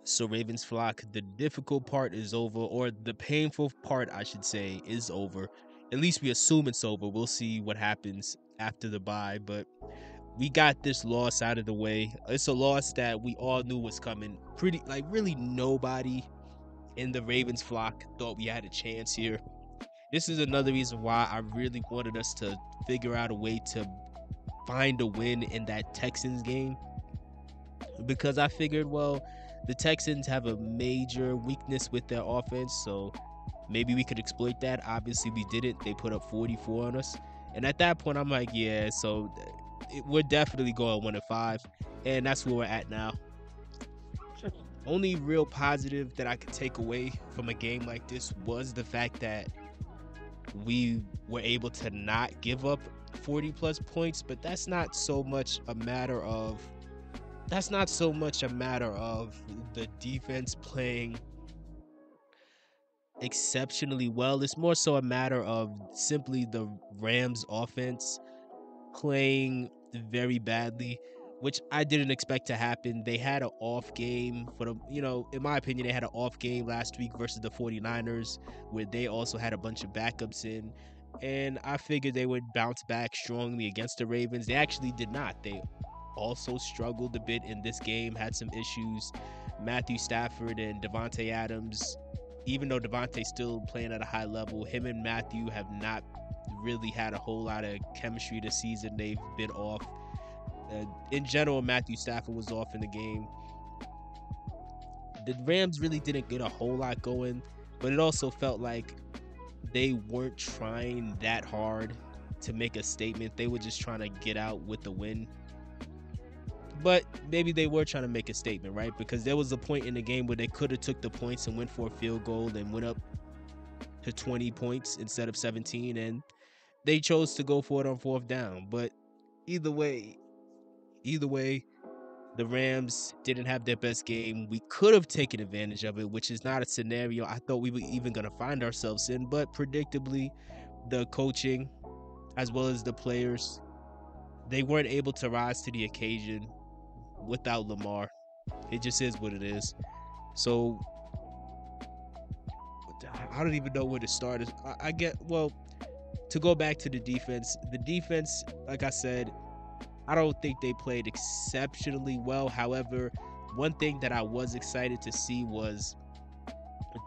So Ravens flock, the difficult part is over, or the painful part, I should say, is over. At least we assume it's over. We'll see what happens after the bye, but we got this loss out of the way. It's a loss that we all knew was coming. Pretty like really nobody in the Ravens flock thought we had a chance here. This is another reason why I really wanted us to figure out a way to find a win in that Texans game, because I figured, well, the Texans have a major weakness with their offense, so maybe we could exploit that. Obviously, we didn't. They put up 44 on us, and at that point, I'm like, yeah, so we're definitely going 1-5, and that's where we're at now. Only real positive that I could take away from a game like this was the fact that we were able to not give up 40 plus points, but that's not so much a matter of the defense playing exceptionally well. It's more so a matter of simply the Rams offense playing very badly, which I didn't expect to happen. They had an off game for the, in my opinion, they had an off game last week versus the 49ers, where they also had a bunch of backups in. And I figured they would bounce back strongly against the Ravens. They actually did not. They also struggled a bit in this game, had some issues. Matthew Stafford and Devontae Adams, even though Devontae's still playing at a high level, him and Matthew have not really had a whole lot of chemistry this season. They've been off. In general, Matthew Stafford was off in the game. The Rams really didn't get a whole lot going, but it also felt like they weren't trying that hard to make a statement. They were just trying to get out with the win. But maybe they were trying to make a statement, right? Because there was a point in the game where they could have took the points and went for a field goal and went up to 20 points instead of 17, and they chose to go for it on fourth down. But either way, the Rams didn't have their best game. We could have taken advantage of it, which is not a scenario I thought we were even going to find ourselves in. But predictably, the coaching as well as the players, they weren't able to rise to the occasion without Lamar. It just is what it is. So I don't even know where to start. I get, well, to go back to the defense, like I said, I don't think they played exceptionally well. However, one thing that I was excited to see was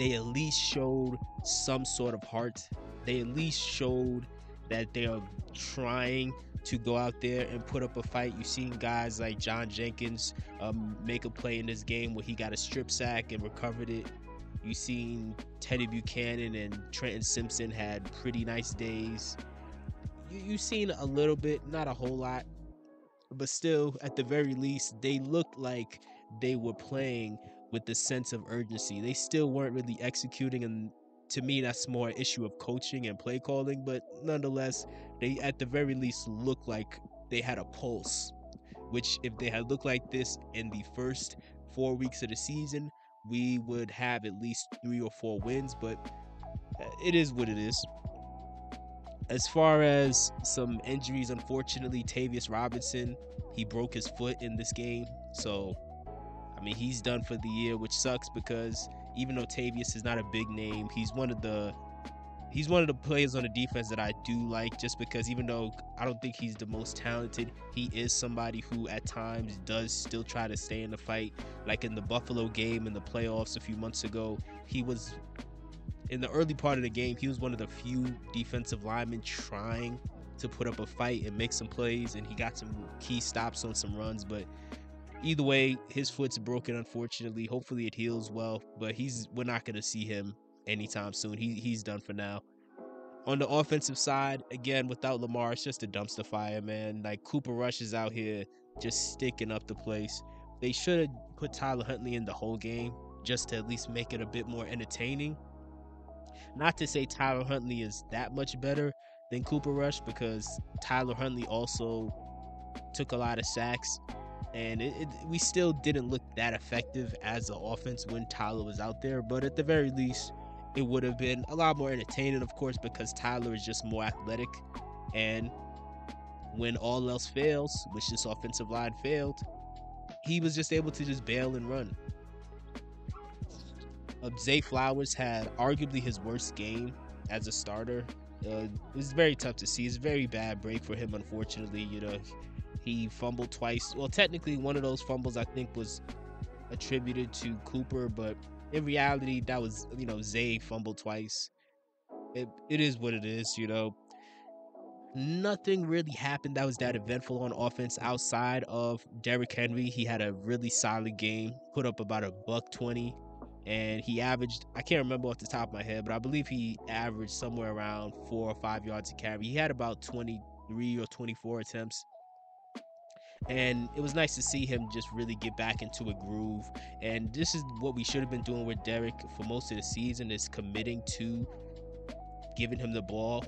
they at least showed some sort of heart. They at least showed that they're trying to go out there and put up a fight. You've seen guys like John Jenkins make a play in this game where he got a strip sack and recovered it. You've seen Teddy Buchanan and Trenton Simpson had pretty nice days. You've seen a little bit, not a whole lot, but still, at the very least, they looked like they were playing with the sense of urgency. They still weren't really executing, and to me, that's more an issue of coaching and play calling, but nonetheless, they at the very least looked like they had a pulse, which if they had looked like this in the first 4 weeks of the season, we would have at least 3 or 4 wins, but it is what it is. As far as some injuries, unfortunately, Tavius Robinson, he broke his foot in this game. So, I mean, he's done for the year, which sucks because even though Tavius is not a big name, he's one of the players on the defense that I do like, just because even though I don't think he's the most talented, he is somebody who at times does still try to stay in the fight. Like in the Buffalo game in the playoffs a few months ago, he was in the early part of the game, he was one of the few defensive linemen trying to put up a fight and make some plays, and he got some key stops on some runs. But either way, his foot's broken, unfortunately. Hopefully it heals well, but we're not going to see him anytime soon. He's done for now. On the offensive side, again, without Lamar, it's just a dumpster fire, man. Like, Cooper Rush is out here just sticking up the place. They should have put Tyler Huntley in the whole game just to at least make it a bit more entertaining. Not to say Tyler Huntley is that much better than Cooper Rush, because Tyler Huntley also took a lot of sacks, and we still didn't look that effective as an offense when Tyler was out there. But at the very least, it would have been a lot more entertaining, of course, because Tyler is just more athletic. And when all else fails, which this offensive line failed, he was just able to just bail and run. Zay Flowers had arguably his worst game as a starter. It was very tough to see. It's a very bad break for him, unfortunately. He fumbled twice. Well, technically, one of those fumbles I think was attributed to Cooper, but in reality, that was Zay fumbled twice. It is what it is. Nothing really happened that was that eventful on offense outside of Derrick Henry. He had a really solid game, put up about a buck 20, and he averaged, I can't remember off the top of my head, but I believe he averaged somewhere around 4 or 5 yards a carry. He had about 23 or 24 attempts. And it was nice to see him just really get back into a groove. And this is what we should have been doing with Derrick for most of the season, is committing to giving him the ball.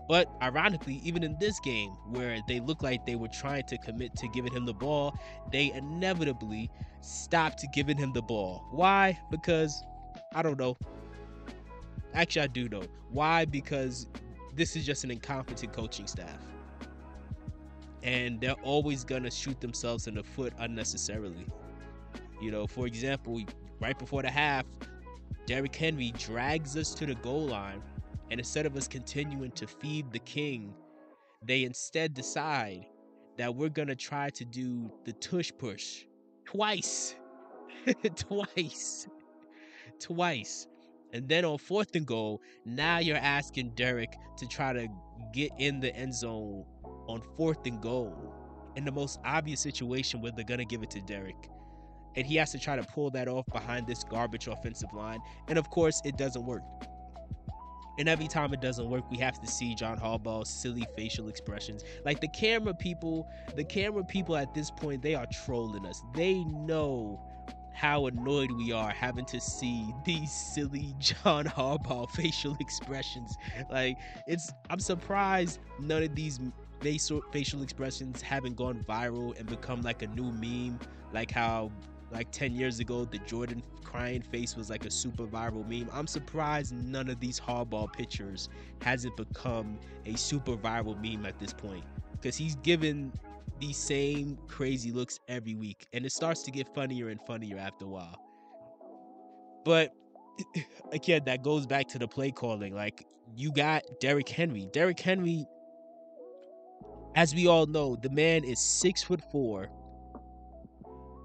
But ironically, even in this game where they looked like they were trying to commit to giving him the ball, they inevitably stopped giving him the ball. Why? Because I don't know. Actually, I do know. Why? Because this is just an incompetent coaching staff. And they're always going to shoot themselves in the foot unnecessarily. For example, right before the half, Derrick Henry drags us to the goal line, and instead of us continuing to feed the king, they instead decide that we're going to try to do the tush push twice. twice. Twice. And then on 4th and goal, now you're asking Derrick to try to get in the end zone on 4th and goal in the most obvious situation where they're going to give it to Derrick. And he has to try to pull that off behind this garbage offensive line. And of course, it doesn't work. And every time it doesn't work, we have to see John Harbaugh's silly facial expressions. Like the camera people at this point, they are trolling us. They know how annoyed we are having to see these silly John Harbaugh facial expressions. Like I'm surprised none of these facial expressions haven't gone viral and become like a new meme, like how like 10 years ago the Jordan crying face was like a super viral meme. I'm surprised none of these Harbaugh pictures hasn't become a super viral meme at this point, because he's given these same crazy looks every week, and it starts to get funnier and funnier after a while. But again, that goes back to the play calling. Like, you got Derrick Henry. Derrick Henry, as we all know, the man is 6'4",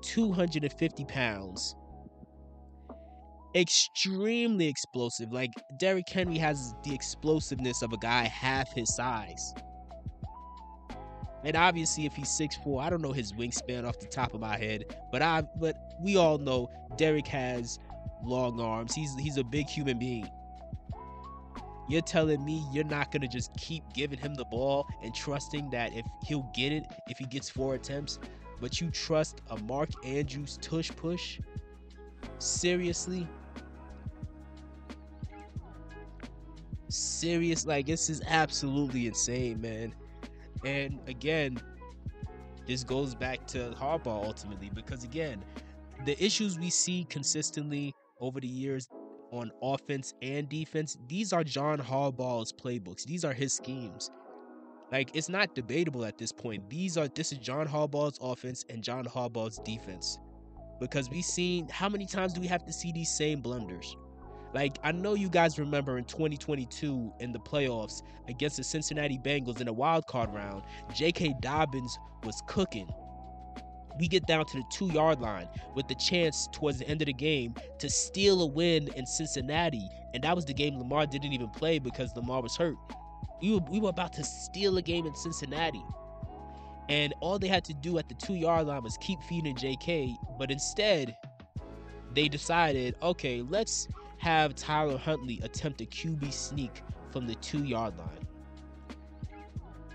250 pounds, extremely explosive. Like, Derrick Henry has the explosiveness of a guy half his size. And obviously, if he's 6'4", I don't know his wingspan off the top of my head, but we all know Derrick has long arms. He's a big human being. You're telling me you're not gonna just keep giving him the ball and trusting that if he'll get it if he gets 4 attempts, but you trust a Mark Andrews tush push? Seriously? Like, this is absolutely insane, man. And again, this goes back to Harbaugh ultimately, because again, the issues we see consistently over the years on offense and defense, these are John Harbaugh's playbooks. These are his schemes. Like, it's not debatable at this point. This is John Harbaugh's offense and John Harbaugh's defense. Because we've seen, how many times do we have to see these same blunders? Like, I know you guys remember in 2022 in the playoffs against the Cincinnati Bengals in a wild card round, J.K. Dobbins was cooking. We get down to the 2-yard line with the chance towards the end of the game to steal a win in Cincinnati. And that was the game Lamar didn't even play because Lamar was hurt. We were about to steal a game in Cincinnati. And all they had to do at the 2-yard line was keep feeding JK. But instead, they decided, okay, let's have Tyler Huntley attempt a QB sneak from the 2-yard line.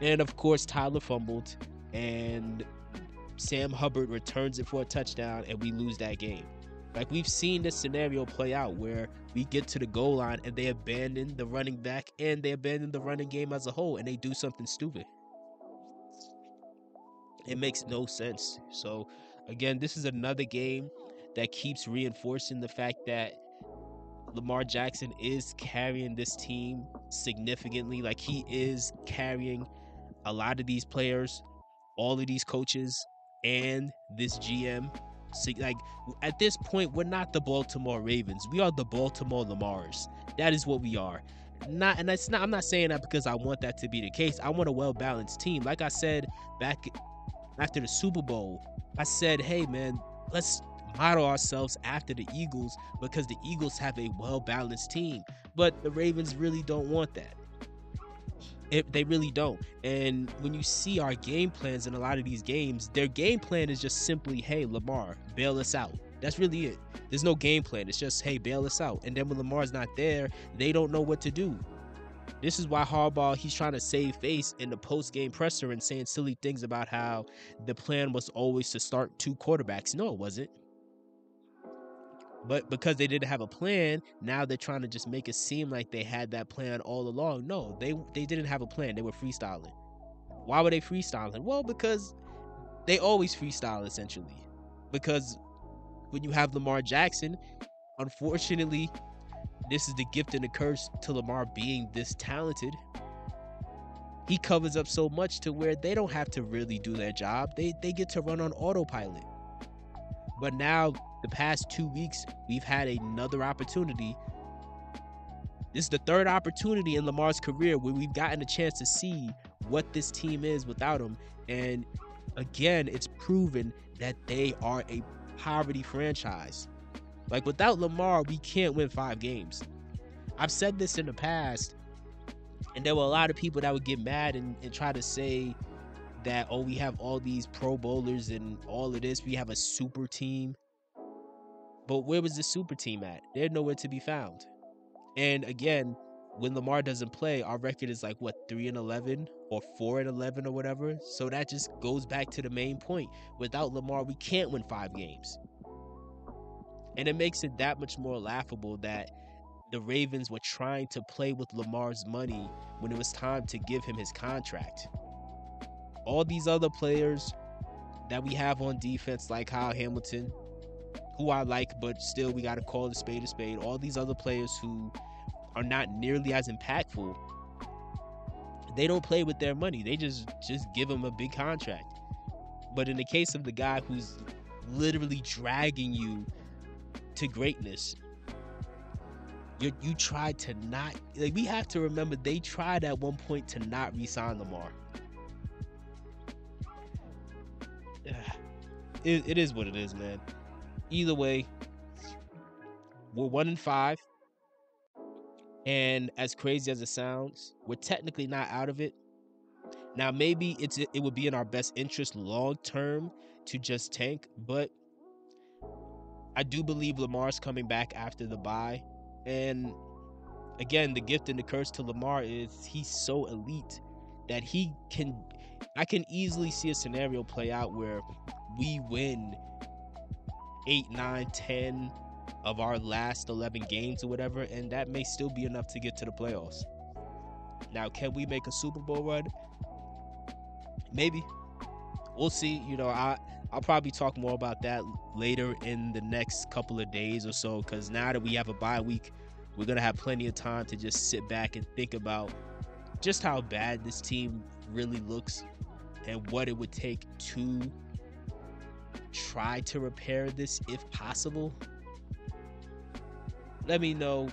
And of course, Tyler fumbled, and Sam Hubbard returns it for a touchdown, and we lose that game. Like, we've seen this scenario play out where we get to the goal line and they abandon the running back and they abandon the running game as a whole, and they do something stupid. It makes no sense. So again, this is another game that keeps reinforcing the fact that Lamar Jackson is carrying this team significantly. Like, he is carrying a lot of these players, all of these coaches, and this GM. So, like, at this point, we're not the Baltimore Ravens. We are the Baltimore Lamars. That is what we are. Not, and that's not. I'm not saying that because I want that to be the case. I want a well balanced team. Like I said back after the Super Bowl, I said, hey man, let's model ourselves after the Eagles because the Eagles have a well balanced team. But the Ravens really don't want that. They really don't. And when you see our game plans in a lot of these games, their game plan is just simply, hey, Lamar, bail us out. That's really it. There's no game plan. It's just, hey, bail us out. And then when Lamar's not there, they don't know what to do. This is why Harbaugh, he's trying to save face in the post-game presser and saying silly things about how the plan was always to start two quarterbacks. No, it wasn't. But because they didn't have a plan, now they're trying to just make it seem like they had that plan all along. No, they didn't have a plan. They were freestyling. Why were they freestyling? Well, because they always freestyle essentially. Because when you have Lamar Jackson, unfortunately, this is the gift and the curse to Lamar being this talented. He covers up so much to where they don't have to really do their job. They get to run on autopilot. But now, the past 2 weeks, we've had another opportunity. This is the third opportunity in Lamar's career where we've gotten a chance to see what this team is without him. And again, it's proven that they are a poverty franchise. Like, without Lamar, we can't win 5 games. I've said this in the past, and there were a lot of people that would get mad and try to say that, oh, we have all these Pro Bowlers and all of this. We have a super team. But where was the super team at? They're nowhere to be found. And again, when Lamar doesn't play, our record is like, what, 3-11 or 4-11 or whatever. So that just goes back to the main point. Without Lamar, we can't win 5 games. And it makes it that much more laughable that the Ravens were trying to play with Lamar's money when it was time to give him his contract. All these other players that we have on defense, like Kyle Hamilton, who I like, but still we got to call a spade a spade. All these other players who are not nearly as impactful, they don't play with their money. They just give him a big contract. But in the case of the guy who's literally dragging you to greatness, you tried to not, like, we have to remember they tried at one point to not re-sign Lamar. It is what it is, man. Either way, we're 1-5, and as crazy as it sounds, we're technically not out of it. Now, maybe it would be in our best interest long term to just tank, but I do believe Lamar's coming back after the bye. And again, the gift and the curse to Lamar is he's so elite that I can easily see a scenario play out where we win 8, 9, 10 of our last 11 games or whatever, and that may still be enough to get to the playoffs. Now, can we make a Super Bowl run? Maybe. We'll see. I'll probably talk more about that later in the next couple of days or so, because now that we have a bye week, we're going to have plenty of time to just sit back and think about just how bad this team really looks and what it would take to try to repair this if possible. Let me know.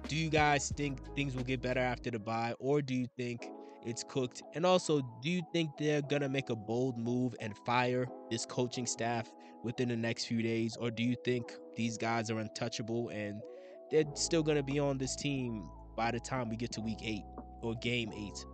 Do you guys think things will get better after the bye, or do you think it's cooked? And also, do you think they're going to make a bold move and fire this coaching staff within the next few days? Or do you think these guys are untouchable and they're still going to be on this team by the time we get to week 8 or game 8?